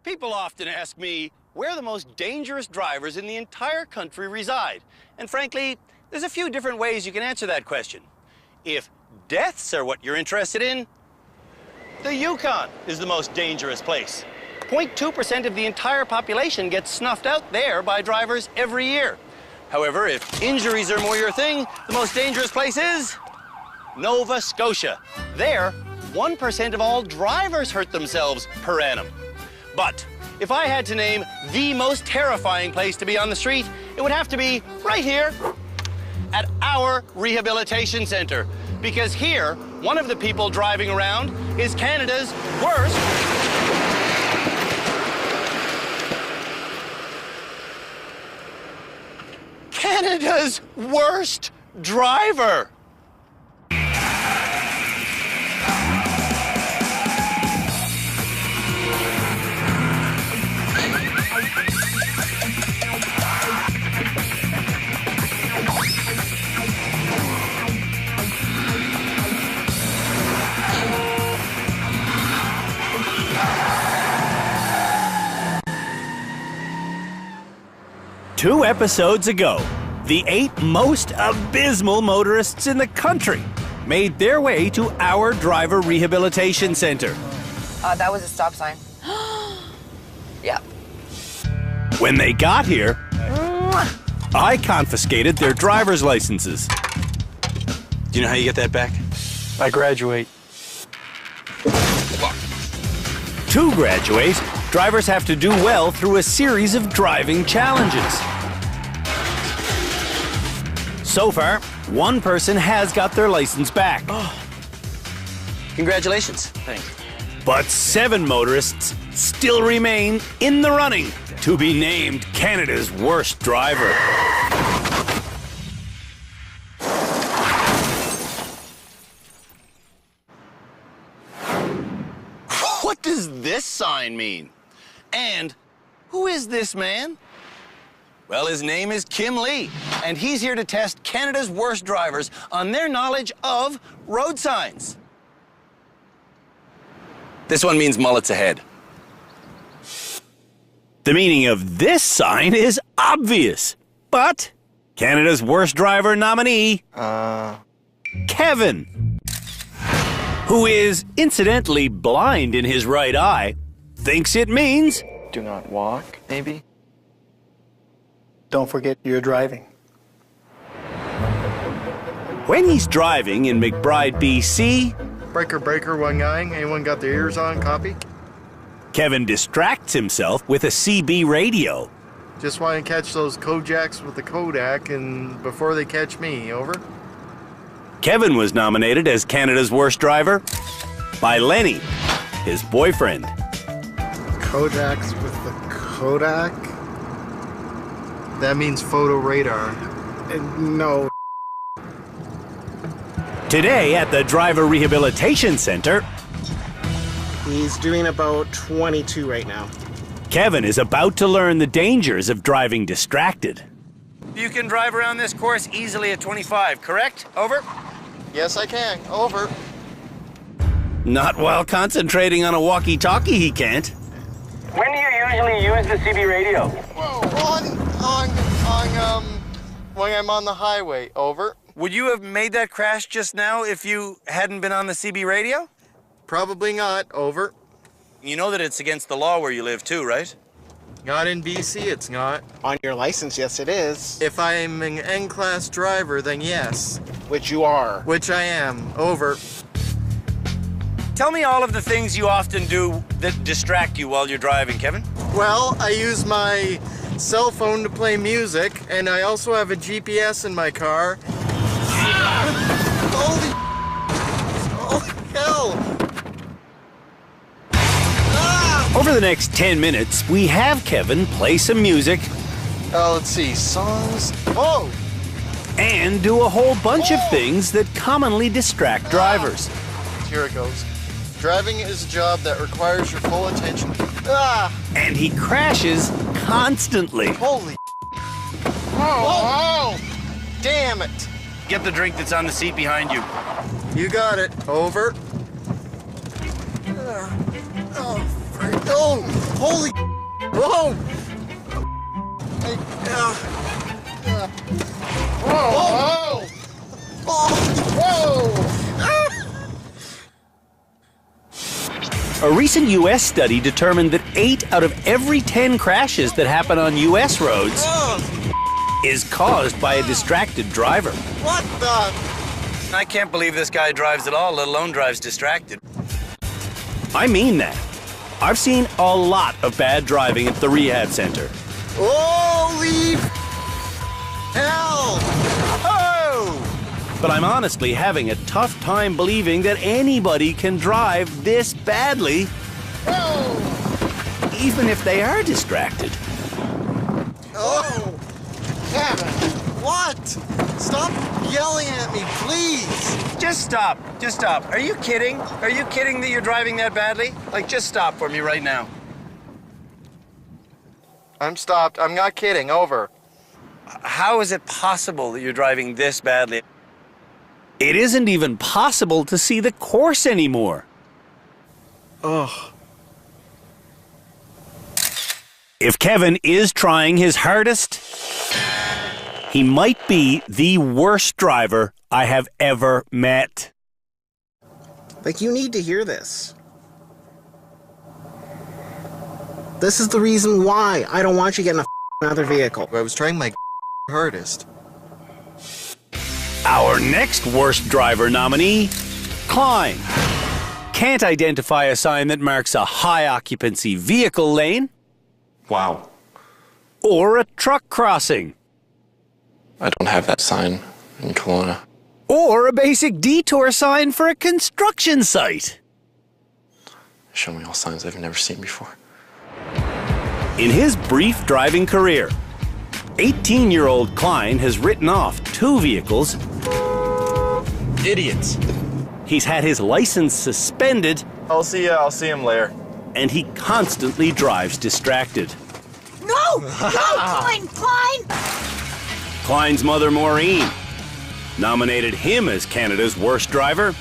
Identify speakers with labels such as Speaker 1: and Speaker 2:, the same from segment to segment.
Speaker 1: People often ask me where the most dangerous drivers in the entire country reside. And frankly, there's a few different ways you can answer that question. If deaths are what you're interested in, the Yukon is the most dangerous place. 0.2% of the entire population gets snuffed out there by drivers every year. However, if injuries are more your thing, the most dangerous place is Nova Scotia. There, 1% of all drivers hurt themselves per annum. But if I had to name the most terrifying place to be on the street, it would have to be right here at our rehabilitation center. Because here, one of the people driving around is Canada's worst driver.
Speaker 2: Two episodes ago, the 8 most abysmal motorists in the country made their way to our driver rehabilitation center.
Speaker 3: That was a stop sign. Yeah.
Speaker 2: When they got here, I confiscated their driver's licenses.
Speaker 1: Do you know how you get that back?
Speaker 4: I graduate.
Speaker 2: To graduate, drivers have to do well through a series of driving challenges. So far, one person has got their license back.
Speaker 1: Oh. Congratulations. Thanks.
Speaker 2: But 7 motorists still remain in the running to be named Canada's worst driver.
Speaker 1: What does this sign mean? And who is this man? Well, his name is Kim Lee, and he's here to test Canada's worst drivers on their knowledge of road signs. This one means mullets ahead.
Speaker 2: The meaning of this sign is obvious, but Canada's worst driver nominee, Kevin, who is incidentally blind in his right eye, thinks it means
Speaker 4: Do not walk, maybe?
Speaker 5: Don't forget you're driving.
Speaker 2: when he's driving in McBride, BC.
Speaker 6: Breaker, breaker, one guy. Anyone got their ears on? Copy.
Speaker 2: Kevin distracts himself with a CB radio.
Speaker 6: Just want to catch those Kojaks with the Kodak and before they catch me. Over.
Speaker 2: Kevin was nominated as Canada's worst driver by Lenny, his boyfriend.
Speaker 6: Kodaks with the Kodak? That means photo radar.
Speaker 5: No.
Speaker 2: Today at the Driver Rehabilitation Center,
Speaker 5: He's doing about 22 right now.
Speaker 2: Kevin is about to learn the dangers of driving distracted.
Speaker 1: You can drive around this course easily at 25, correct? Over.
Speaker 6: Yes, I can. Over.
Speaker 2: Not while concentrating on a walkie-talkie, he can't.
Speaker 7: When do you usually use the CB radio?
Speaker 6: When I'm on the highway. Over.
Speaker 1: Would you have made that crash just now if you hadn't been on the CB radio?
Speaker 6: Probably not. Over.
Speaker 1: You know that it's against the law where you live too, right?
Speaker 6: Not in BC, it's not.
Speaker 5: On your license, yes it is.
Speaker 6: If I'm an N-class driver, then yes.
Speaker 5: Which you are.
Speaker 6: Which I am. Over.
Speaker 1: Tell me all of the things you often do that distract you while you're driving, Kevin.
Speaker 6: Well, I use my cell phone to play music, and I also have a GPS in my car. Holy hell!
Speaker 2: Over the next 10 minutes, we have Kevin play some music
Speaker 6: Let's see, songs. Oh!
Speaker 2: and do a whole bunch of things that commonly distract drivers.
Speaker 6: Here it goes. Driving is a job that requires your full attention.
Speaker 2: And he crashes constantly.
Speaker 6: Holy oh! Damn it!
Speaker 1: Get the drink that's on the seat behind you.
Speaker 6: You got it. Over. Oh, Holy. Whoa! Whoa!
Speaker 2: A recent U.S. study determined that 8 out of every 10 crashes that happen on U.S. roads is caused by a distracted driver.
Speaker 6: What the?
Speaker 1: I can't believe this guy drives at all, let alone drives distracted.
Speaker 2: I mean that. I've seen a lot of bad driving at the rehab center.
Speaker 6: Holy hell!
Speaker 2: But I'm honestly having a tough time believing that anybody can drive this badly, even if they are distracted.
Speaker 6: Oh! Kevin! What? Stop yelling at me, please!
Speaker 1: Just stop. Just stop. Are you kidding? Are you kidding that you're driving that badly? Like, just stop for me right now.
Speaker 6: I'm stopped. I'm not kidding. Over.
Speaker 1: How is it possible that you're driving this badly?
Speaker 2: It isn't even possible to see the course anymore.
Speaker 6: Ugh.
Speaker 2: If Kevin is trying his hardest, he might be the worst driver I have ever met.
Speaker 5: Like, you need to hear this. This is the reason why I don't want you getting another vehicle.
Speaker 6: I was trying my hardest.
Speaker 2: Our next worst driver nominee, Klein. Can't identify a sign that marks a high occupancy vehicle lane.
Speaker 4: Wow.
Speaker 2: Or a truck crossing.
Speaker 4: I don't have that sign in Kelowna.
Speaker 2: Or a basic detour sign for a construction site.
Speaker 4: Show me all signs I've never seen before.
Speaker 2: In his brief driving career, 18-year-old Klein has written off 2 vehicles.
Speaker 4: Idiots.
Speaker 2: He's had his license suspended.
Speaker 6: I'll see him later.
Speaker 2: And he constantly drives distracted.
Speaker 8: No! No, Klein! Klein!
Speaker 2: Klein's mother, Maureen, nominated him as Canada's worst driver.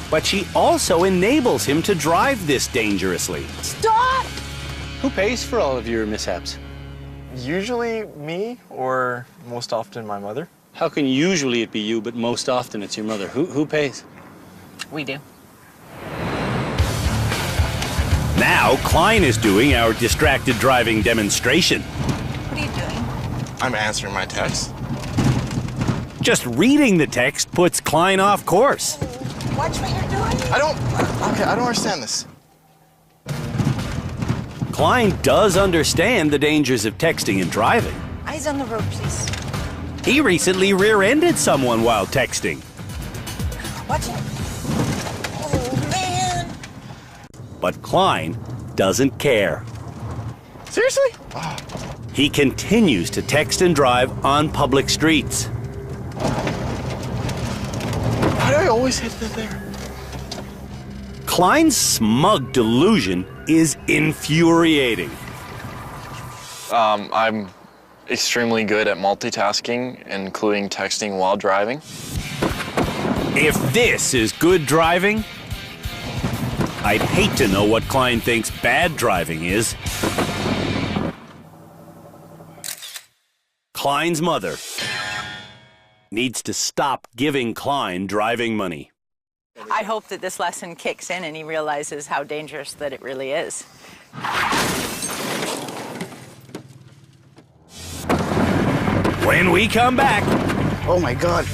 Speaker 2: But she also enables him to drive this dangerously.
Speaker 8: Stop!
Speaker 9: Who pays for all of your mishaps?
Speaker 4: Usually me, or most often my mother.
Speaker 9: How can usually it be you, but most often it's your mother? Who pays?
Speaker 3: We do.
Speaker 2: Now Klein is doing our distracted driving demonstration.
Speaker 8: What are you doing?
Speaker 6: I'm answering my text.
Speaker 2: Just reading the text puts Klein off course.
Speaker 8: Watch what you're doing.
Speaker 6: I don't understand this.
Speaker 2: Klein does understand the dangers of texting and driving.
Speaker 8: Eyes on the road, please.
Speaker 2: He recently rear-ended someone while texting.
Speaker 8: Watch it. Oh, man.
Speaker 2: But Klein doesn't care.
Speaker 6: Seriously?
Speaker 2: He continues to text and drive on public streets.
Speaker 6: Why do I always hit that there?
Speaker 2: Klein's smug delusion is infuriating.
Speaker 4: I'm extremely good at multitasking, including texting while driving.
Speaker 2: If this is good driving, I'd hate to know what Klein thinks bad driving is. Klein's mother needs to stop giving Klein driving money.
Speaker 3: I hope that this lesson kicks in and he realizes how dangerous that it really is.
Speaker 2: When we come back,
Speaker 5: Oh my God.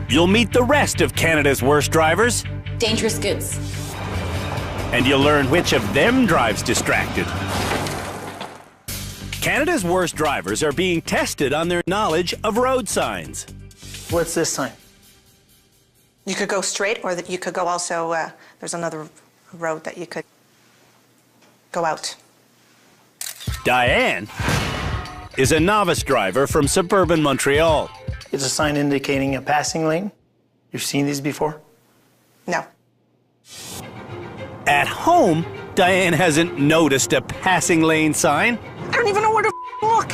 Speaker 2: you'll meet the rest of Canada's worst drivers,
Speaker 10: Dangerous goods.
Speaker 2: and you'll learn which of them drives distracted. Canada's worst drivers are being tested on their knowledge of road signs.
Speaker 9: What's this sign?
Speaker 11: You could go straight, or that you could go also, there's another road that you could go out.
Speaker 2: Diane is a novice driver from suburban Montreal.
Speaker 9: It's a sign indicating a passing lane. You've seen these before?
Speaker 11: No.
Speaker 2: At home, Diane hasn't noticed a passing lane sign
Speaker 11: I don't even know where to look.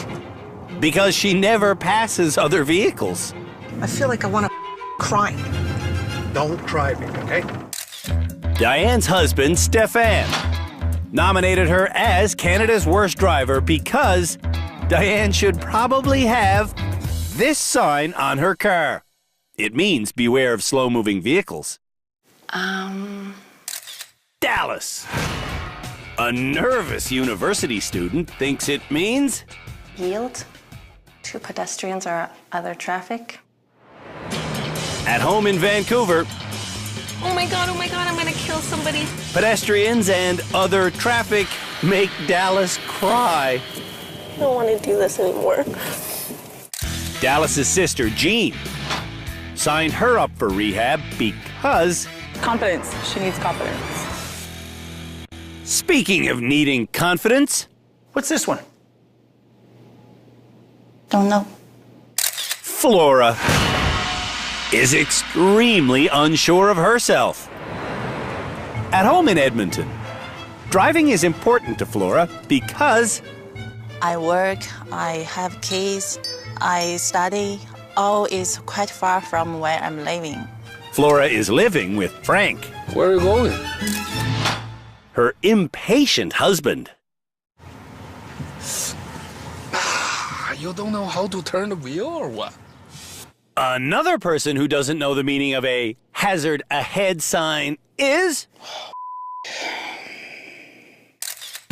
Speaker 2: because she never passes other vehicles.
Speaker 11: I feel like I want to cry.
Speaker 5: Don't drive me, okay?
Speaker 2: Diane's husband, Stefan, nominated her as Canada's worst driver because Diane should probably have this sign on her car. It means beware of slow-moving vehicles. Dallas. A nervous university student thinks it means
Speaker 11: Yield to pedestrians or other traffic.
Speaker 2: at home in Vancouver,
Speaker 10: oh my God, I'm gonna kill somebody.
Speaker 2: pedestrians and other traffic make Dallas cry.
Speaker 10: I don't want to do this anymore.
Speaker 2: Dallas's sister, Jean, signed her up for rehab because...
Speaker 3: Confidence. She needs confidence.
Speaker 2: Speaking of needing confidence,
Speaker 9: What's this one?
Speaker 11: Don't know.
Speaker 2: Flora is extremely unsure of herself. At home in Edmonton, driving is important to Flora because
Speaker 12: I work, I have kids, I study. All is quite far from where I'm living.
Speaker 2: Flora is living with Frank,
Speaker 13: Where are you going?
Speaker 2: her impatient husband.
Speaker 13: You don't know how to turn the wheel or what?
Speaker 2: Another person who doesn't know the meaning of a hazard ahead sign is...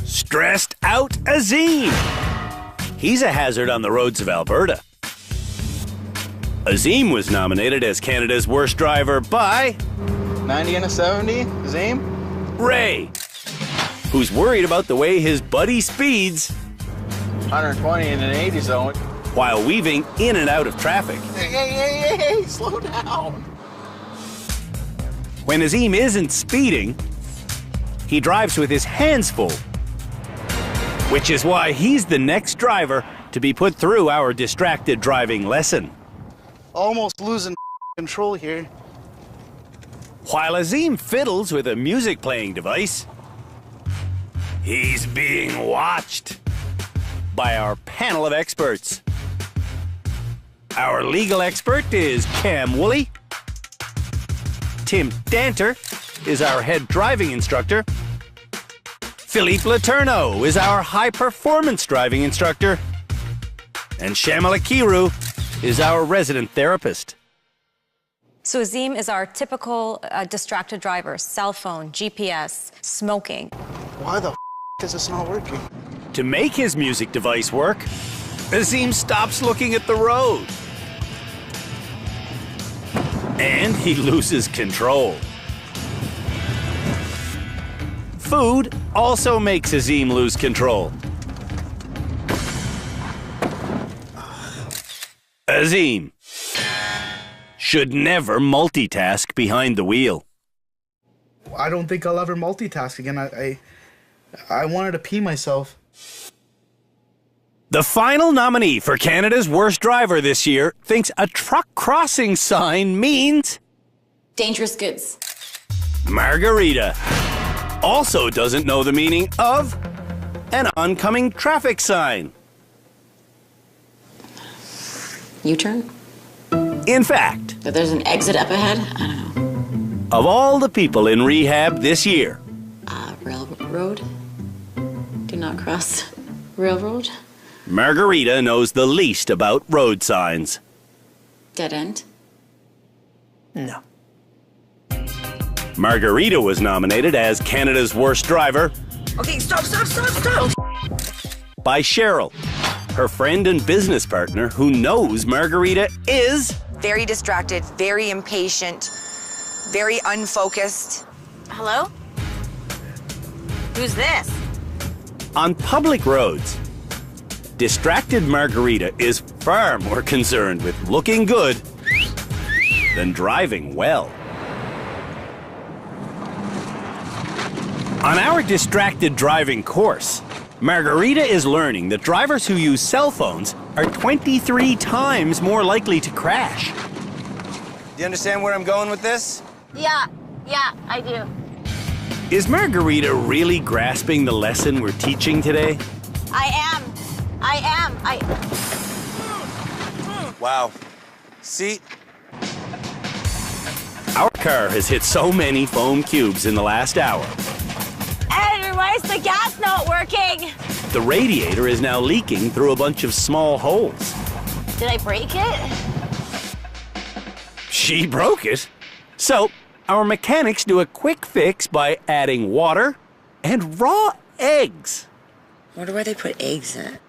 Speaker 2: stressed out Azim. He's a hazard on the roads of Alberta. Azim was nominated as Canada's worst driver by
Speaker 6: 90 and a 70, Zame?
Speaker 2: Ray, who's worried about the way his buddy speeds
Speaker 6: 120 in an 80 zone.
Speaker 2: while weaving in and out of traffic.
Speaker 6: Hey, slow down.
Speaker 2: When Azim isn't speeding, he drives with his hands full, which is why he's the next driver to be put through our distracted driving lesson.
Speaker 6: Almost losing control here.
Speaker 2: While Azim fiddles with a music playing device, he's being watched by our panel of experts. Our legal expert is Cam Woolley. Tim Danter is our head driving instructor. Philippe Letourneau is our high-performance driving instructor. And Shamala Kiru is our resident therapist.
Speaker 14: So Azim is our typical distracted driver: cell phone, GPS, smoking.
Speaker 6: Why the is this not working?
Speaker 2: To make his music device work, Azim stops looking at the road. And he loses control. Food also makes Azim lose control. Azim should never multitask behind the wheel.
Speaker 15: I don't think I'll ever multitask again. I wanted to pee myself.
Speaker 2: The final nominee for Canada's worst driver this year thinks a truck crossing sign means
Speaker 14: Dangerous goods.
Speaker 2: Margarita. Also doesn't know the meaning of an oncoming traffic sign.
Speaker 14: U-turn?
Speaker 2: In fact,
Speaker 14: That there's an exit up ahead? I don't know.
Speaker 2: of all the people in rehab this year,
Speaker 14: Railroad? Do not cross railroad?
Speaker 2: Margarita knows the least about road signs.
Speaker 14: Dead end?
Speaker 9: No.
Speaker 2: Margarita was nominated as Canada's worst driver
Speaker 8: Okay, stop.
Speaker 2: by Cheryl, her friend and business partner who knows Margarita is
Speaker 16: Very distracted, very impatient, very unfocused.
Speaker 14: Hello? Who's this?
Speaker 2: on public roads. Distracted Margarita is far more concerned with looking good than driving well. On our distracted driving course, Margarita is learning that drivers who use cell phones are 23 times more likely to crash.
Speaker 1: Do you understand where I'm going with this?
Speaker 14: Yeah, I do.
Speaker 2: Is Margarita really grasping the lesson we're teaching today?
Speaker 14: I am.
Speaker 1: Wow. See?
Speaker 2: Our car has hit so many foam cubes in the last hour.
Speaker 14: Edgar! Father, why is the gas not working?
Speaker 2: The radiator is now leaking through a bunch of small holes.
Speaker 14: Did I break it?
Speaker 2: She broke it. So, our mechanics do a quick fix by adding water and raw eggs.
Speaker 17: I wonder why they put eggs in it.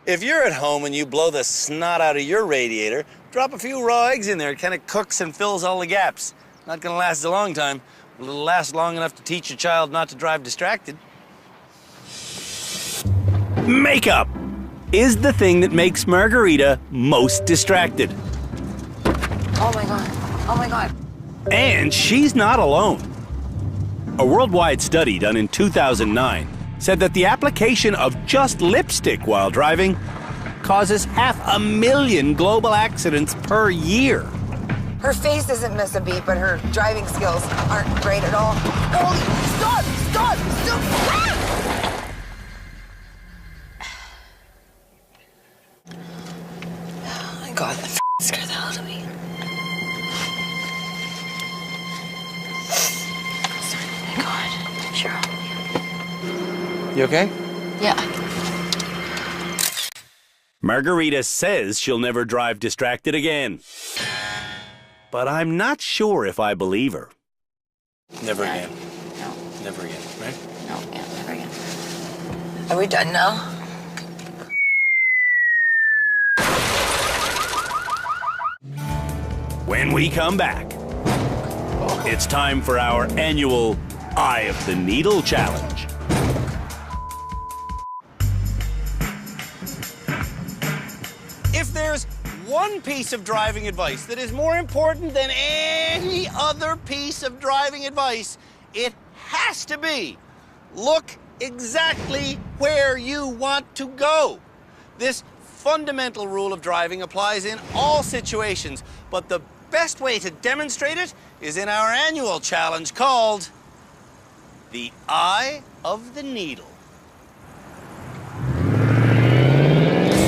Speaker 1: If you're at home and you blow the snot out of your radiator, drop a few raw eggs in there. It kind of cooks and fills all the gaps. Not gonna last a long time, but it'll last long enough to teach your child not to drive distracted.
Speaker 2: Makeup is the thing that makes Margarita most distracted.
Speaker 17: Oh my God. Oh my God.
Speaker 2: And she's not alone. A worldwide study done in 2009 said that the application of just lipstick while driving causes 500,000 global accidents per year.
Speaker 16: Her face doesn't miss a beat, but her driving skills aren't great at all. Holy, stop, stop, stop! Ah!
Speaker 17: Oh my God, that scared the hell out of me. Sorry, oh my God. Cheryl.
Speaker 1: You okay?
Speaker 17: Yeah.
Speaker 2: Margarita says she'll never drive distracted again. But I'm not sure if I believe her.
Speaker 1: Never again.
Speaker 17: No.
Speaker 1: Never again, right?
Speaker 17: No, yeah, never again. Are we done now?
Speaker 2: When we come back, it's time for our annual Eye of the Needle Challenge.
Speaker 1: If there's one piece of driving advice that is more important than any other piece of driving advice, it has to be look exactly where you want to go. This fundamental rule of driving applies in all situations, but the best way to demonstrate it is in our annual challenge called the Eye of the Needle.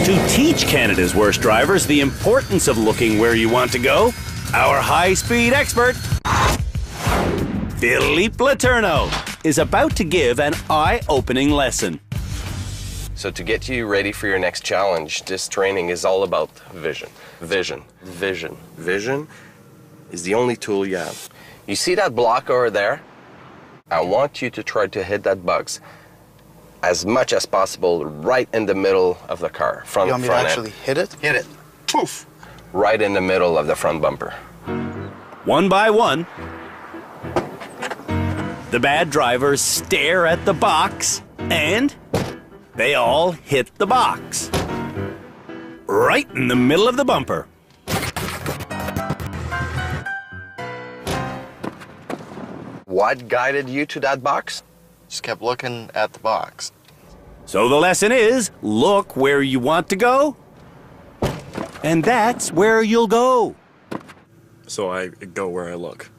Speaker 2: To teach Canada's worst drivers the importance of looking where you want to go, our high-speed expert, Philippe Letourneau, is about to give an eye-opening lesson.
Speaker 18: So to get you ready for your next challenge, this training is all about vision. Vision, vision, vision is the only tool you have. You see that block over there? I want you to try to hit that box as much as possible right in the middle of the car.
Speaker 6: You want me to actually hit it?
Speaker 18: Hit it. Poof. Right in the middle of the front bumper.
Speaker 2: One by one, the bad drivers stare at the box and they all hit the box. Right in the middle of the bumper.
Speaker 18: What guided you to that box?
Speaker 6: Just kept looking at the box.
Speaker 2: So the lesson is, look where you want to go, and that's where you'll go.
Speaker 4: So I go where I look.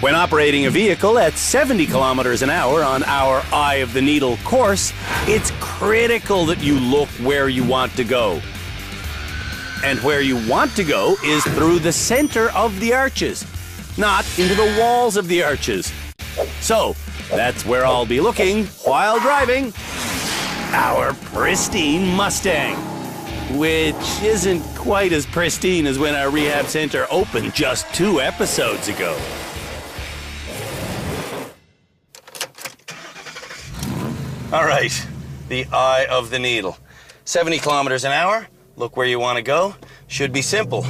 Speaker 2: When operating a vehicle at 70 kilometers an hour on our Eye of the Needle course, it's critical that you look where you want to go. And where you want to go is through the center of the arches, not into the walls of the arches. So, that's where I'll be looking while driving our pristine Mustang, which isn't quite as pristine as when our rehab center opened just 2 episodes ago.
Speaker 1: All right, the Eye of the Needle. 70 kilometers an hour, look where you want to go. Should be simple.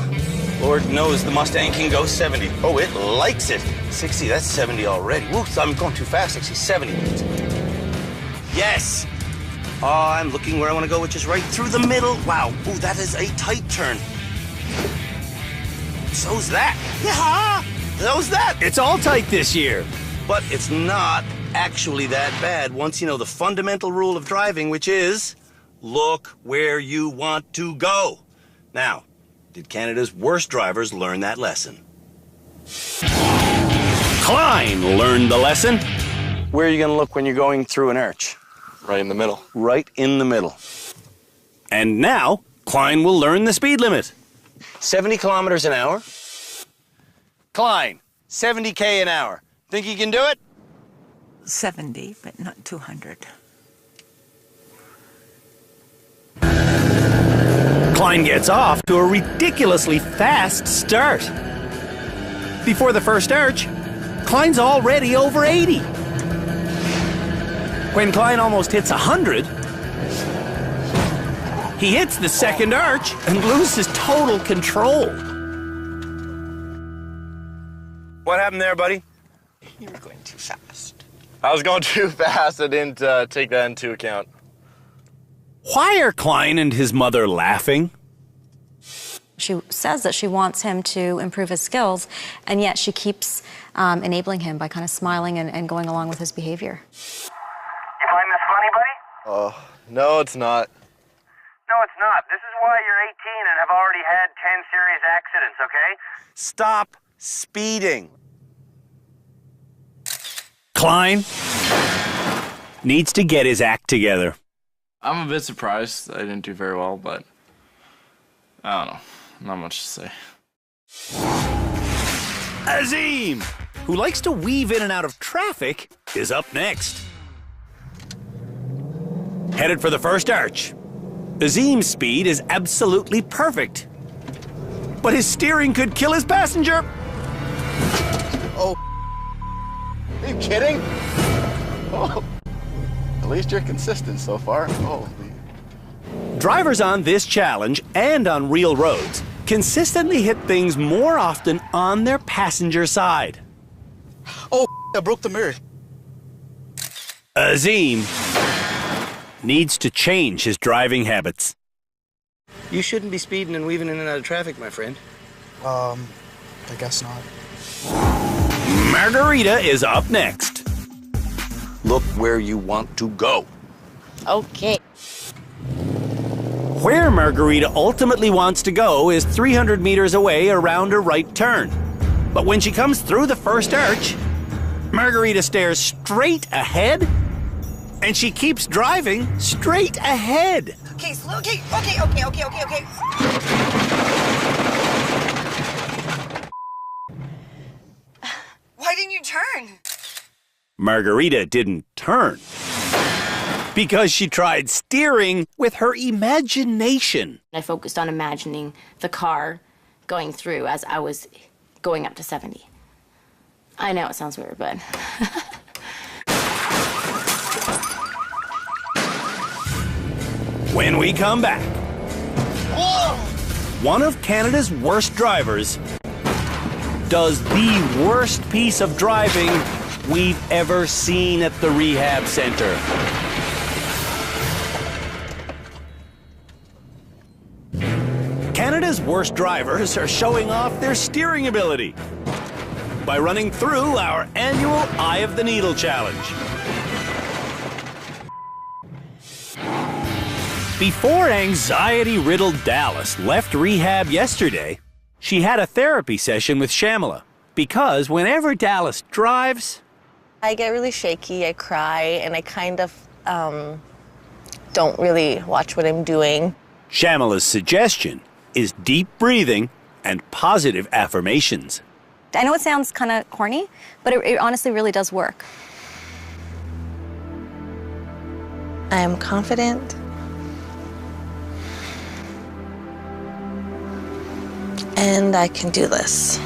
Speaker 1: Lord knows the Mustang can go 70. Oh, it likes it. 60, that's 70 already. Whoops, I'm going too fast, 60, 70. Yes! Oh, I'm looking where I want to go, which is right through the middle. Wow, ooh, that is a tight turn. So's that. Yeah, so's that.
Speaker 2: It's all tight this year.
Speaker 1: But it's not actually that bad once you know the fundamental rule of driving, which is look where you want to go. Now, did Canada's worst drivers learn that lesson?
Speaker 2: Klein learned the lesson.
Speaker 1: Where are you going to look when you're going through an arch?
Speaker 4: Right in the middle.
Speaker 1: Right in the middle.
Speaker 2: And now, Klein will learn the speed limit.
Speaker 1: 70 kilometers an hour. Klein, 70K an hour. Think you can do it?
Speaker 8: 70, but not 200.
Speaker 2: Klein gets off to a ridiculously fast start. Before the first arch, Klein's already over 80. When Klein almost hits 100, he hits the second arch and loses total control.
Speaker 1: What happened there, buddy?
Speaker 4: You were going too fast. I was going too fast. I didn't take that into account.
Speaker 2: Why are Klein and his mother laughing?
Speaker 14: She says that she wants him to improve his skills, and yet she keeps enabling him by kind of smiling and going along with his behavior.
Speaker 7: You find this funny, buddy?
Speaker 4: Oh, no, it's not.
Speaker 7: No, it's not. This is why you're 18 and have already had 10 serious accidents, okay?
Speaker 1: Stop speeding.
Speaker 2: Klein needs to get his act together.
Speaker 4: I'm a bit surprised I didn't do very well, but I don't know. Not much to say.
Speaker 2: Azim, who likes to weave in and out of traffic, is up next. Headed for the first arch. Azim's speed is absolutely perfect. But his steering could kill his passenger.
Speaker 13: Oh. Are you kidding? Oh. At least you're consistent so far. Holy.
Speaker 2: Drivers on this challenge and on real roads consistently hit things more often on their passenger side.
Speaker 15: Oh, I broke the mirror.
Speaker 2: Azim needs to change his driving habits.
Speaker 1: You shouldn't be speeding and weaving in and out of traffic, my friend.
Speaker 15: I guess not.
Speaker 2: Margarita is up next.
Speaker 1: Look where you want to go.
Speaker 12: Okay.
Speaker 2: Where Margarita ultimately wants to go is 300 meters away around a right turn. But when she comes through the first arch, Margarita stares straight ahead, and she keeps driving straight ahead.
Speaker 16: Okay, slow. Okay. Why didn't you turn?
Speaker 2: Margarita didn't turn because she tried steering with her imagination.
Speaker 19: I focused on imagining the car going through as I was going up to 70. I know it sounds weird, but...
Speaker 2: When we come back, one of Canada's worst drivers does the worst piece of driving we've ever seen at the rehab center. Canada's worst drivers are showing off their steering ability by running through our annual Eye of the Needle Challenge. Before anxiety-riddled Dallas left rehab yesterday, she had a therapy session with Shamila because whenever Dallas drives,
Speaker 20: I get really shaky, I cry, and I kind of don't really watch what I'm doing.
Speaker 2: Shamila's suggestion is deep breathing and positive affirmations.
Speaker 14: I know it sounds kind of corny, but it honestly really does work.
Speaker 20: I am confident. And I can do this.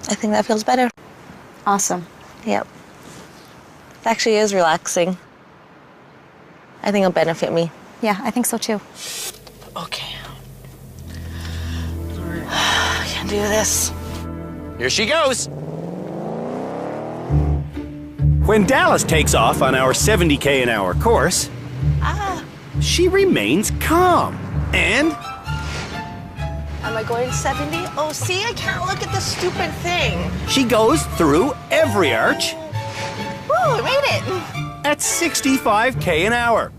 Speaker 20: I think that feels better.
Speaker 14: Awesome.
Speaker 20: Yep. It actually is relaxing. I think it'll benefit me.
Speaker 14: Yeah, I think so too.
Speaker 20: Okay. I can do this.
Speaker 1: Here she goes.
Speaker 2: When Dallas takes off on our 70K an hour course, she remains calm and...
Speaker 20: Am I going 70? Oh, see, I can't look at this stupid thing.
Speaker 2: she goes through every arch
Speaker 20: Woo, I made it.
Speaker 2: at 65K an hour,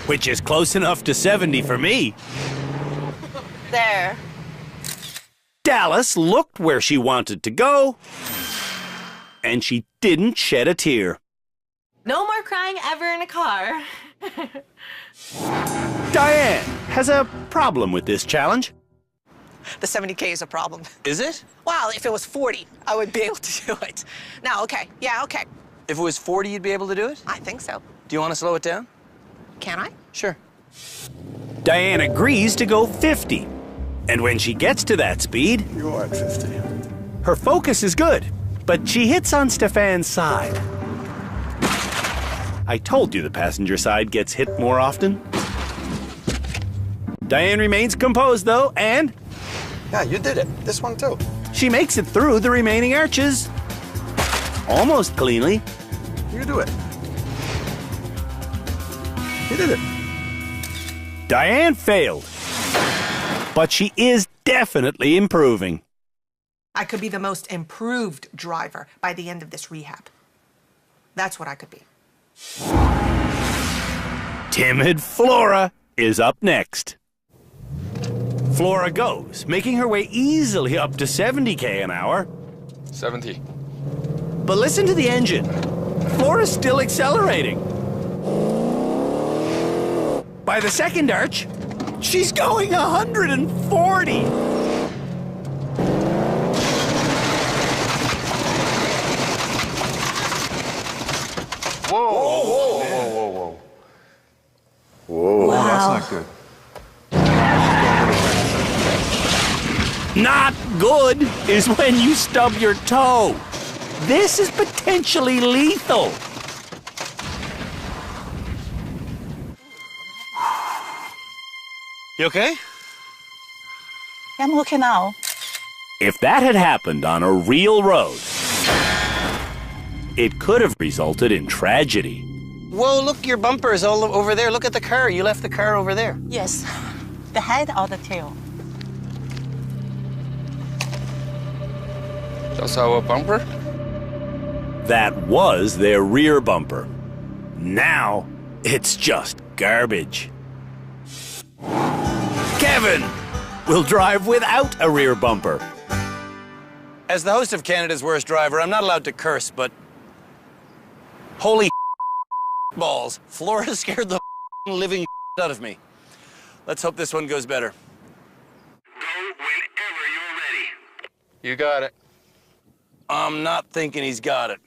Speaker 2: which is close enough to 70 for me.
Speaker 20: There.
Speaker 2: Dallas looked where she wanted to go, and she didn't shed a tear.
Speaker 21: No more crying ever in a car.
Speaker 2: Diane has a problem with this challenge.
Speaker 11: The 70K is a problem.
Speaker 1: Is it?
Speaker 11: Well, if it was 40, I would be able to do it. Now, okay. Yeah, okay.
Speaker 1: If it was 40, you'd be able to do it?
Speaker 11: I think so.
Speaker 1: Do you want to slow it down?
Speaker 11: Can I?
Speaker 1: Sure.
Speaker 2: Diane agrees to go 50. And when she gets to that speed,
Speaker 13: You're at 50.
Speaker 2: her focus is good, but she hits on Stefan's side. I told you the passenger side gets hit more often. Diane remains composed, though, and...
Speaker 6: Yeah, you did it. This one, too.
Speaker 2: she makes it through the remaining arches. Almost cleanly.
Speaker 6: You do it. You did it.
Speaker 2: Diane failed. But she is definitely improving.
Speaker 11: I could be the most improved driver by the end of this rehab. That's what I could be.
Speaker 2: Timid Flora is up next. Flora goes, making her way easily up to 70k an hour.
Speaker 13: 70.
Speaker 2: But listen to the engine. Flora's still accelerating. By the second arch, she's going 140.
Speaker 13: Whoa, whoa, whoa, whoa, whoa.
Speaker 18: Whoa.
Speaker 13: Wow. That's not good.
Speaker 2: Not good is when you stub your toe. This is potentially lethal.
Speaker 1: You okay?
Speaker 12: I'm okay now.
Speaker 2: If that had happened on a real road, it could have resulted in tragedy.
Speaker 1: Whoa, look, your bumper is all over there. Look at the car. You left the car over there.
Speaker 12: Yes. The head or the tail?
Speaker 13: That's our bumper?
Speaker 2: That was their rear bumper. Now, it's just garbage. Kevin will drive without a rear bumper.
Speaker 1: As the host of Canada's Worst Driver, I'm not allowed to curse, but holy balls, Flora scared the living out of me. Let's hope this one goes better.
Speaker 13: You got it.
Speaker 1: I'm not thinking he's got it.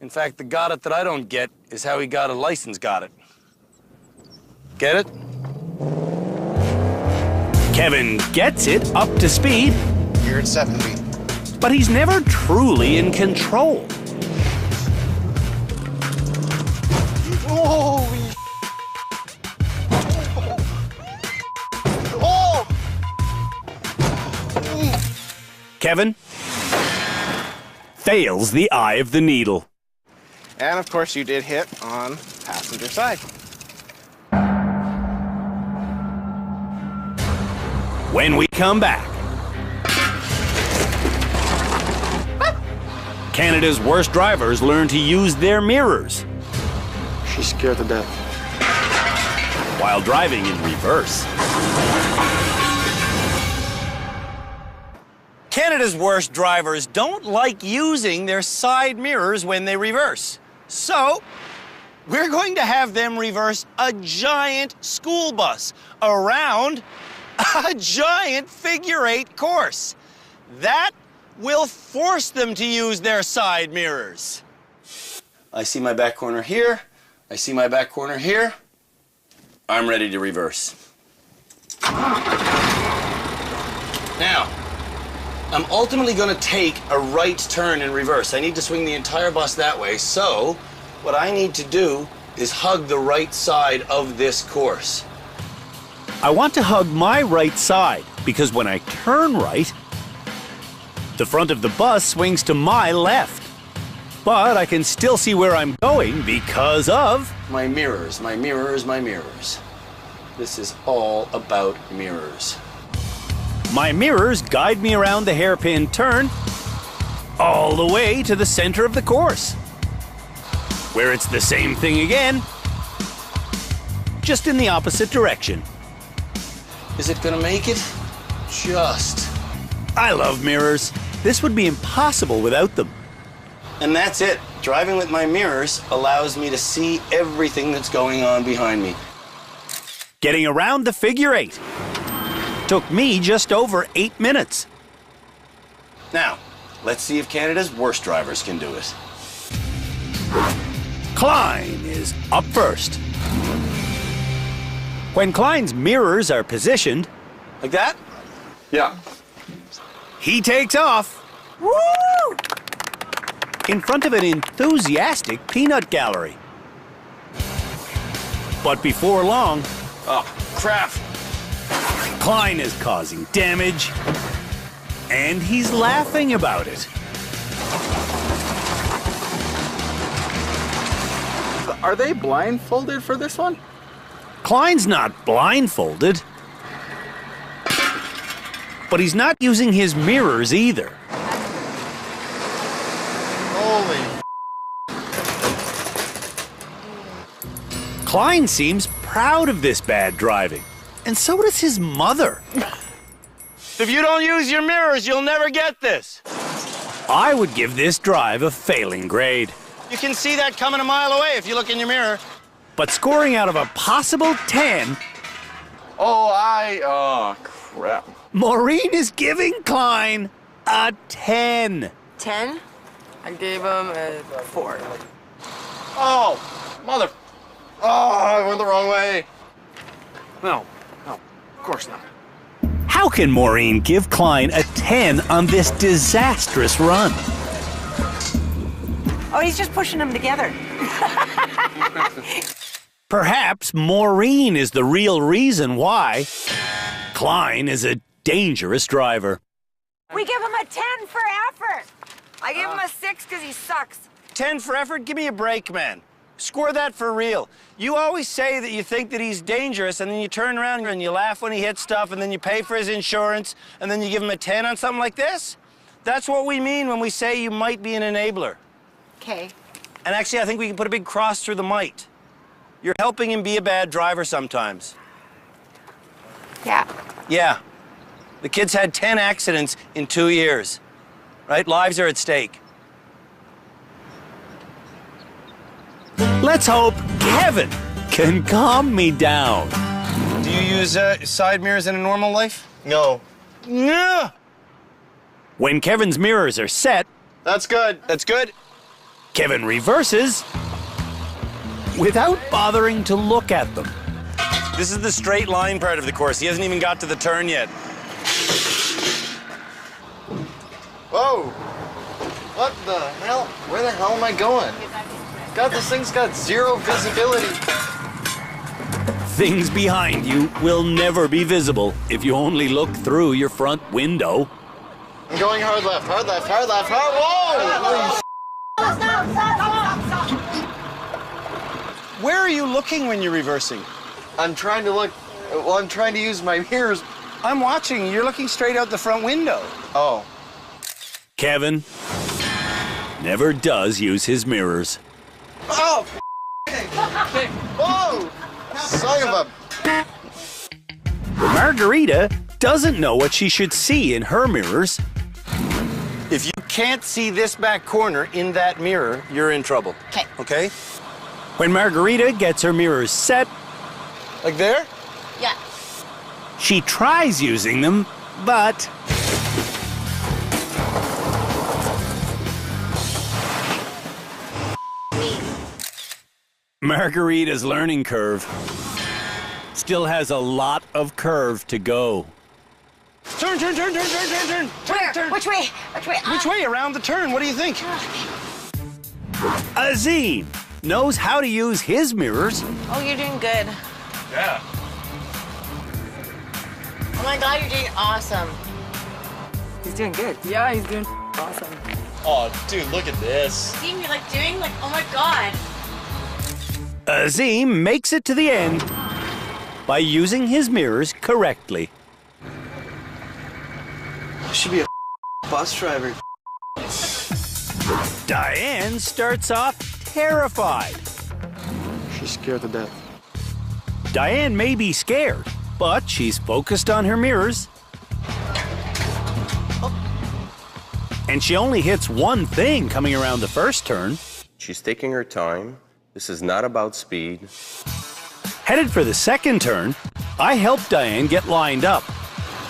Speaker 1: In fact, the got it that I don't get is how he got a license got it. Get it?
Speaker 2: Kevin gets it up to speed.
Speaker 5: You're at 70.
Speaker 2: But he's never truly in control.
Speaker 6: Holy oh!
Speaker 2: Kevin fails the eye of the needle.
Speaker 5: And of course you did hit on passenger side.
Speaker 2: When we come back, Canada's worst drivers learn to use their mirrors.
Speaker 6: She's scared to death.
Speaker 2: While driving in reverse.
Speaker 1: Canada's worst drivers don't like using their side mirrors when they reverse. So, we're going to have them reverse a giant school bus around a giant figure-8 course. That will force them to use their side mirrors. I see my back corner here. I see my back corner here. I'm ready to reverse. Now, I'm ultimately going to take a right turn in reverse. I need to swing the entire bus that way, so what I need to do is hug the right side of this course.
Speaker 2: I want to hug my right side because when I turn right, the front of the bus swings to my left. But I can still see where I'm going because of...
Speaker 1: My mirrors, my mirrors, my mirrors. This is all about mirrors.
Speaker 2: My mirrors guide me around the hairpin turn all the way to the center of the course, where it's the same thing again, just in the opposite direction.
Speaker 1: Is it gonna make it? Just.
Speaker 2: I love mirrors. This would be impossible without them.
Speaker 1: And that's it. Driving with my mirrors allows me to see everything that's going on behind me.
Speaker 2: Getting around the figure eight took me just over 8 minutes.
Speaker 1: Now, let's see if Canada's worst drivers can do it.
Speaker 2: Klein is up first. When Klein's mirrors are positioned,
Speaker 1: like that?
Speaker 4: Yeah.
Speaker 2: He takes off. Woo! In front of an enthusiastic peanut gallery. But before long,
Speaker 4: oh, crap.
Speaker 2: Klein is causing damage, and he's laughing about it.
Speaker 15: Are they blindfolded for this one?
Speaker 2: Klein's not blindfolded, but he's not using his mirrors either.
Speaker 6: Holy.
Speaker 2: Klein seems proud of this bad driving, and so does his mother.
Speaker 1: If you don't use your mirrors, you'll never get this.
Speaker 2: I would give this drive a failing grade.
Speaker 1: You can see that coming a mile away if you look in your mirror.
Speaker 2: But scoring out of a possible 10...
Speaker 4: Oh, crap.
Speaker 2: Maureen is giving Klein a 10.
Speaker 17: 10? I gave him a 4.
Speaker 6: Oh, mother. Oh, I went the wrong way.
Speaker 15: No, of course not.
Speaker 2: How can Maureen give Klein a 10 on this disastrous run?
Speaker 3: Oh, he's just pushing them together.
Speaker 2: Perhaps Maureen is the real reason why Klein is a dangerous driver.
Speaker 10: We give him a 10 for effort. I give him a 6 because he sucks.
Speaker 1: 10 for effort? Give me a break, man. Score that for real. You always say that you think that he's dangerous, and then you turn around and you laugh when he hits stuff, and then you pay for his insurance, and then you give him a 10 on something like this? That's what we mean when we say you might be an enabler.
Speaker 10: Okay.
Speaker 1: And actually, I think we can put a big cross through the might. You're helping him be a bad driver sometimes.
Speaker 10: Yeah.
Speaker 1: Yeah. The kid's had 10 accidents in 2 years, right? Lives are at stake.
Speaker 2: Let's hope Kevin can calm me down.
Speaker 1: Do you use side mirrors in a normal life?
Speaker 6: No.
Speaker 1: Yeah.
Speaker 2: When Kevin's mirrors are set,
Speaker 6: That's good.
Speaker 1: That's good.
Speaker 2: Kevin reverses without bothering to look at them.
Speaker 1: This is the straight line part of the course. He hasn't even got to the turn yet.
Speaker 6: Whoa. What the hell? Where the hell am I going? God, this thing's got zero visibility.
Speaker 2: Things behind you will never be visible if you only look through your front window.
Speaker 6: I'm going hard left, hard left, hard left, hard... Whoa!
Speaker 1: Where are you looking when you're reversing?
Speaker 6: I'm trying to look... Well, I'm trying to use my mirrors.
Speaker 1: I'm watching. You're looking straight out the front window.
Speaker 6: Oh.
Speaker 2: Kevin never does use his mirrors.
Speaker 6: Oh! Whoa! Son of a...
Speaker 2: Margarita doesn't know what she should see in her mirrors.
Speaker 1: If you can't see this back corner in that mirror, you're in trouble.
Speaker 19: Okay.
Speaker 1: Okay?
Speaker 2: When Margarita gets her mirrors set,
Speaker 1: like there?
Speaker 19: Yeah.
Speaker 2: she tries using them, but Margarita's learning curve still has a lot of curve to go.
Speaker 1: Turn, turn, turn, turn, turn, turn, turn.
Speaker 10: Where?
Speaker 1: Turn.
Speaker 10: Which way? Which way?
Speaker 1: Which way? Around the turn. What do you think?
Speaker 2: Azim knows how to use his mirrors.
Speaker 20: Oh, you're doing good.
Speaker 4: Yeah.
Speaker 20: Oh my God, you're doing awesome.
Speaker 17: He's doing good. Yeah, he's doing awesome.
Speaker 6: Oh, dude, look at this.
Speaker 20: See, you're like doing like, oh my God.
Speaker 2: Azim makes it to the end by using his mirrors correctly.
Speaker 6: I should be a bus driver.
Speaker 2: Diane starts off terrified.
Speaker 15: She's scared to death.
Speaker 2: Diane may be scared, but she's focused on her mirrors. And she only hits one thing coming around the first turn.
Speaker 18: She's taking her time. This is not about speed.
Speaker 2: Headed for the second turn, I helped Diane get lined up.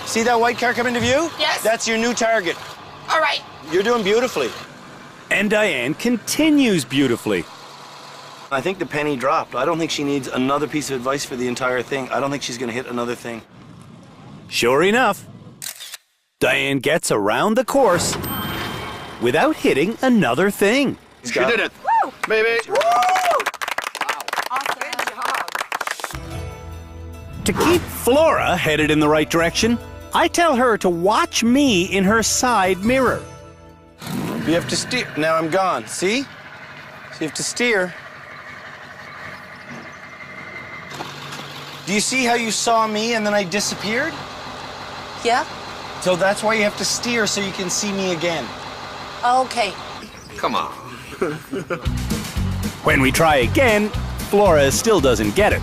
Speaker 1: See that white car come into view?
Speaker 10: Yes.
Speaker 1: That's your new target.
Speaker 10: All right.
Speaker 1: You're doing beautifully.
Speaker 2: And Diane continues beautifully.
Speaker 1: I think the penny dropped. I don't think she needs another piece of advice for the entire thing. I don't think she's going to hit another thing.
Speaker 2: Sure enough, Diane gets around the course without hitting another thing.
Speaker 1: She did it.
Speaker 10: Woo!
Speaker 1: Baby.
Speaker 10: Woo! Awesome. Good job.
Speaker 2: To keep Flora headed in the right direction, I tell her to watch me in her side mirror.
Speaker 1: You have to steer. Now I'm gone. See? So you have to steer. Do you see how you saw me and then I disappeared?
Speaker 12: Yeah?
Speaker 1: So that's why you have to steer so you can see me again.
Speaker 12: Okay.
Speaker 1: Come on.
Speaker 2: When we try again, Flora still doesn't get it.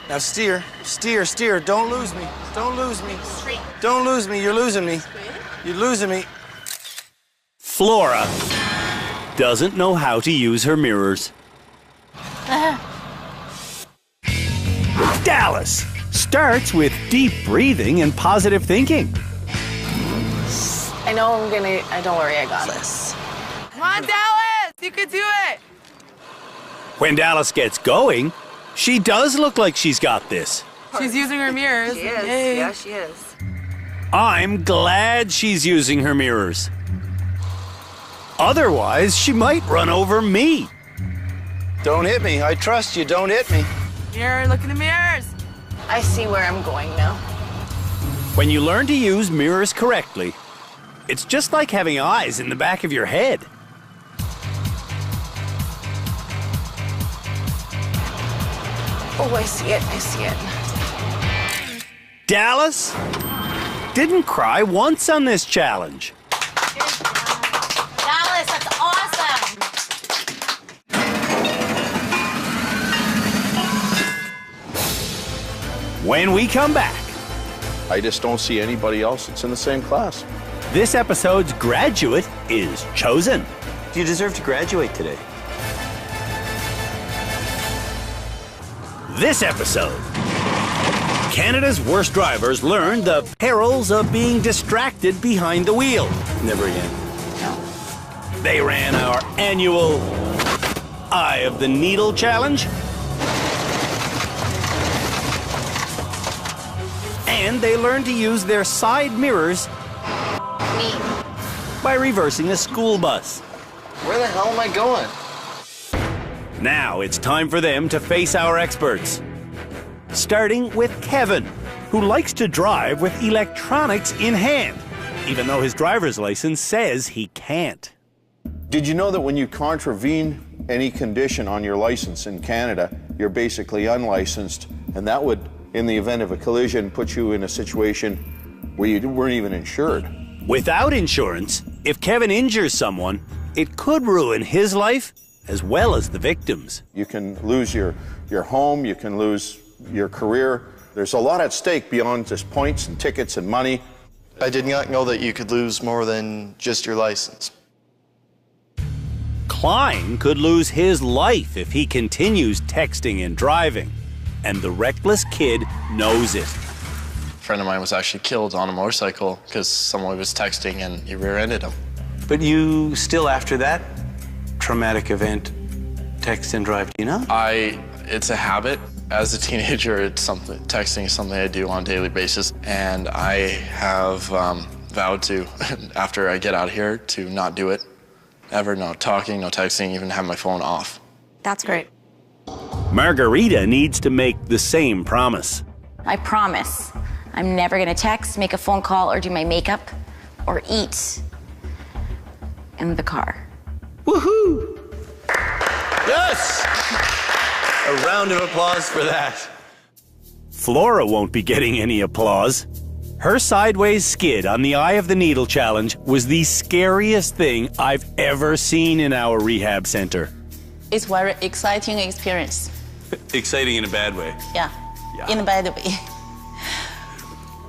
Speaker 1: Now steer, steer, steer. Don't lose me. Don't lose me. Don't lose me. You're losing me. You're losing me.
Speaker 2: Flora doesn't know how to use her mirrors. Dallas starts with deep breathing and positive thinking.
Speaker 20: I know don't worry, I got this.
Speaker 10: Come on, Dallas. You can do it.
Speaker 2: When Dallas gets going, she does look like she's got this.
Speaker 10: She's using her mirrors.
Speaker 16: She is.
Speaker 10: Yay.
Speaker 16: Yeah, she is.
Speaker 2: I'm glad she's using her mirrors. Otherwise, she might run over me.
Speaker 1: Don't hit me. I trust you. Don't hit me.
Speaker 10: Mirror, look in the mirrors.
Speaker 20: I see where I'm going now.
Speaker 2: When you learn to use mirrors correctly, it's just like having eyes in the back of your head.
Speaker 20: Oh, I see it. I see it.
Speaker 2: Dallas didn't cry once on this challenge.
Speaker 19: Dallas, that's awesome.
Speaker 2: When we come back,
Speaker 21: I just don't see anybody else that's in the same class.
Speaker 2: this episode's graduate is chosen.
Speaker 1: You deserve to graduate today.
Speaker 2: This episode, Canada's worst drivers learned the perils of being distracted behind the wheel.
Speaker 1: Never again.
Speaker 2: They ran our annual Eye of the Needle challenge. And they learned to use their side mirrors by reversing a school bus.
Speaker 6: Where the hell am I going?
Speaker 2: Now it's time for them to face our experts. Starting with Kevin, who likes to drive with electronics in hand, even though his driver's license says he can't.
Speaker 21: Did you know that when you contravene any condition on your license in Canada, you're basically unlicensed, and that would, in the event of a collision, put you in a situation where you weren't even insured?
Speaker 2: Without insurance, if Kevin injures someone, it could ruin his life as well as the victim's.
Speaker 21: You can lose your home, you can lose your career. There's a lot at stake beyond just points and tickets and money.
Speaker 6: I did not know that you could lose more than just your license.
Speaker 2: Klein could lose his life if he continues texting and driving, and the reckless kid knows it.
Speaker 4: A friend of mine was actually killed on a motorcycle because someone was texting and he rear-ended him.
Speaker 1: But you still, after that traumatic event, text and drive, do you know?
Speaker 4: It's a habit. As a teenager, texting is something I do on a daily basis, and I have vowed to, after I get out of here, to not do it. Ever, no talking, no texting, even have my phone off.
Speaker 14: That's great.
Speaker 2: Margarita needs to make the same promise.
Speaker 19: I promise I'm never gonna text, make a phone call, or do my makeup, or eat in the car.
Speaker 1: Woohoo! Yes! A round of applause for that.
Speaker 2: Flora won't be getting any applause. Her sideways skid on the Eye of the Needle challenge was the scariest thing I've ever seen in our rehab center.
Speaker 12: It's very exciting experience.
Speaker 1: Exciting in a bad way.
Speaker 12: Yeah, in a bad way.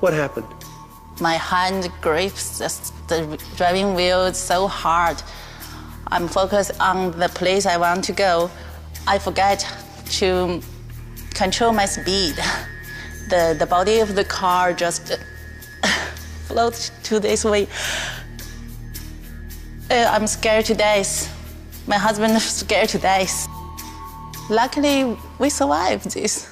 Speaker 1: What happened?
Speaker 12: My hand grips the driving wheel so hard. I'm focused on the place I want to go. I forget to control my speed. The body of the car just floats to this way. I'm scared to death. My husband is scared to death. Luckily, we survived this.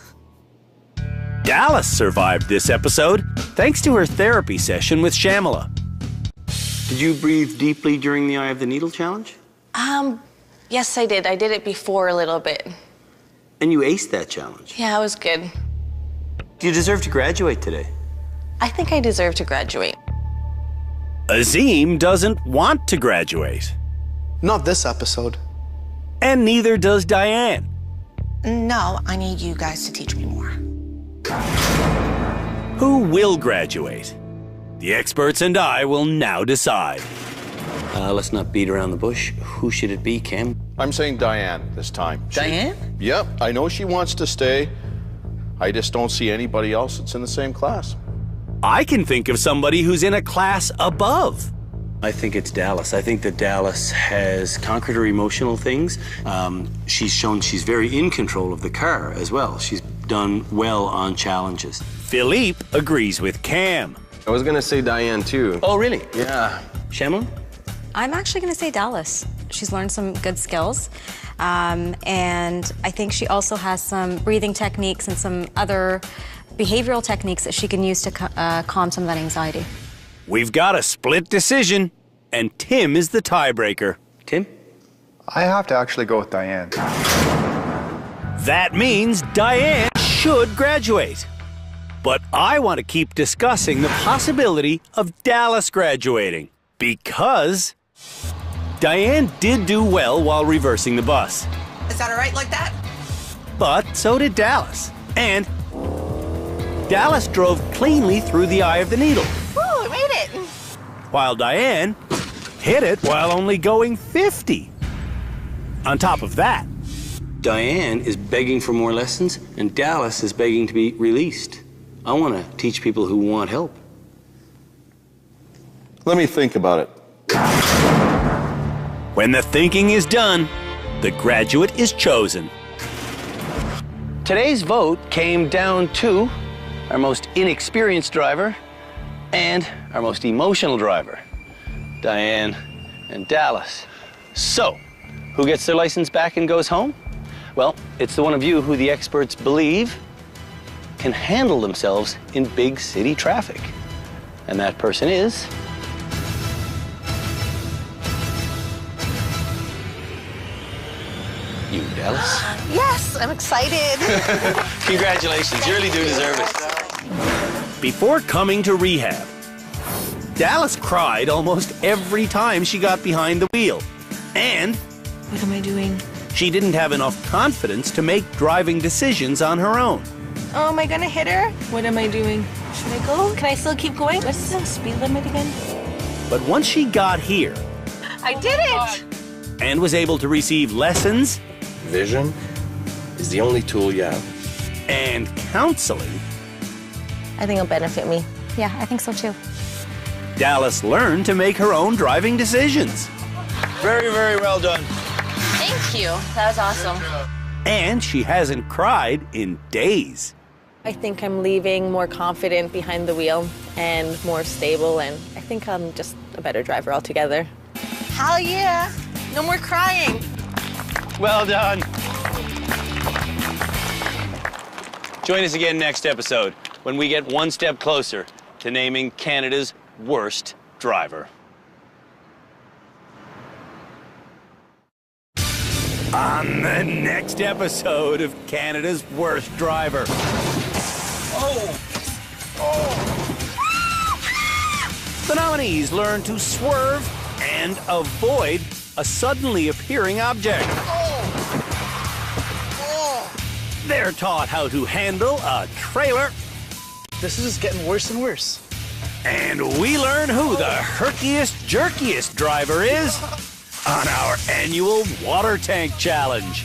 Speaker 2: Dallas survived this episode thanks to her therapy session with Shamala.
Speaker 1: Did you breathe deeply during the Eye of the Needle challenge?
Speaker 12: Yes, I did. I did it before a little bit.
Speaker 1: And you aced that challenge.
Speaker 12: Yeah, it was good.
Speaker 1: Do you deserve to graduate today?
Speaker 12: I think I deserve to graduate.
Speaker 2: Azim doesn't want to graduate.
Speaker 15: Not this episode.
Speaker 2: And neither does Diane.
Speaker 11: No, I need you guys to teach me more.
Speaker 2: Who will graduate? The experts and I will now decide.
Speaker 1: Let's not beat around the bush. Who should it be, Cam?
Speaker 21: I'm saying Diane this time.
Speaker 1: Diane?
Speaker 21: Yep, I know she wants to stay. I just don't see anybody else that's in the same class.
Speaker 2: I can think of somebody who's in a class above.
Speaker 1: I think it's Dallas. I think that Dallas has conquered her emotional things. She's shown she's very in control of the car as well. She's done well on challenges.
Speaker 2: Philippe agrees with Cam.
Speaker 18: I was gonna say Diane too.
Speaker 1: Oh, really?
Speaker 18: Yeah.
Speaker 1: Shamala?
Speaker 14: I'm actually going to say Dallas. She's learned some good skills. And I think she also has some breathing techniques and some other behavioral techniques that she can use to calm some of that anxiety.
Speaker 2: We've got a split decision, and Tim is the tiebreaker.
Speaker 1: Tim?
Speaker 9: I have to actually go with Diane.
Speaker 2: That means Diane should graduate. But I want to keep discussing the possibility of Dallas graduating, because Diane did do well while reversing the bus.
Speaker 10: Is that all right like that?
Speaker 2: But so did Dallas. And Dallas drove cleanly through the Eye of the Needle,
Speaker 10: Woo, I made it.
Speaker 2: while Diane hit it while only going 50. On top of that,
Speaker 1: Diane is begging for more lessons, and Dallas is begging to be released. I want to teach people who want help.
Speaker 21: Let me think about it.
Speaker 2: when the thinking is done, the graduate is chosen.
Speaker 1: Today's vote came down to our most inexperienced driver and our most emotional driver, Diane and Dallas. So, who gets their license back and goes home? Well, it's the one of you who the experts believe can handle themselves in big city traffic. And that person is... you, Dallas.
Speaker 10: Yes, I'm excited.
Speaker 1: Congratulations, you really do deserve it.
Speaker 2: Before coming to rehab, Dallas cried almost every time she got behind the wheel. And
Speaker 17: What am I doing?
Speaker 2: she didn't have enough confidence to make driving decisions on her own.
Speaker 17: Oh, am I gonna hit her? What am I doing? Should I go? Can I still keep going? What's the speed limit again?
Speaker 2: But once she got here
Speaker 10: I did it!
Speaker 2: and was able to receive lessons
Speaker 18: Vision is the only tool you have.
Speaker 2: and counseling,
Speaker 20: I think it'll benefit me.
Speaker 14: Yeah, I think so too.
Speaker 2: Dallas learned to make her own driving decisions.
Speaker 1: Very, very well done.
Speaker 19: Thank you. That was awesome.
Speaker 2: And she hasn't cried in days.
Speaker 20: I think I'm leaving more confident behind the wheel and more stable, and I think I'm just a better driver altogether.
Speaker 10: Hell yeah. No more crying.
Speaker 1: Well done. Join us again next episode when we get one step closer to naming Canada's worst driver.
Speaker 2: On the next episode of Canada's Worst Driver. The nominees learn to swerve and avoid a suddenly appearing object. They're taught how to handle a trailer.
Speaker 15: This is just getting worse and worse.
Speaker 2: And we learn who the herkiest, jerkiest driver is on our annual water tank challenge.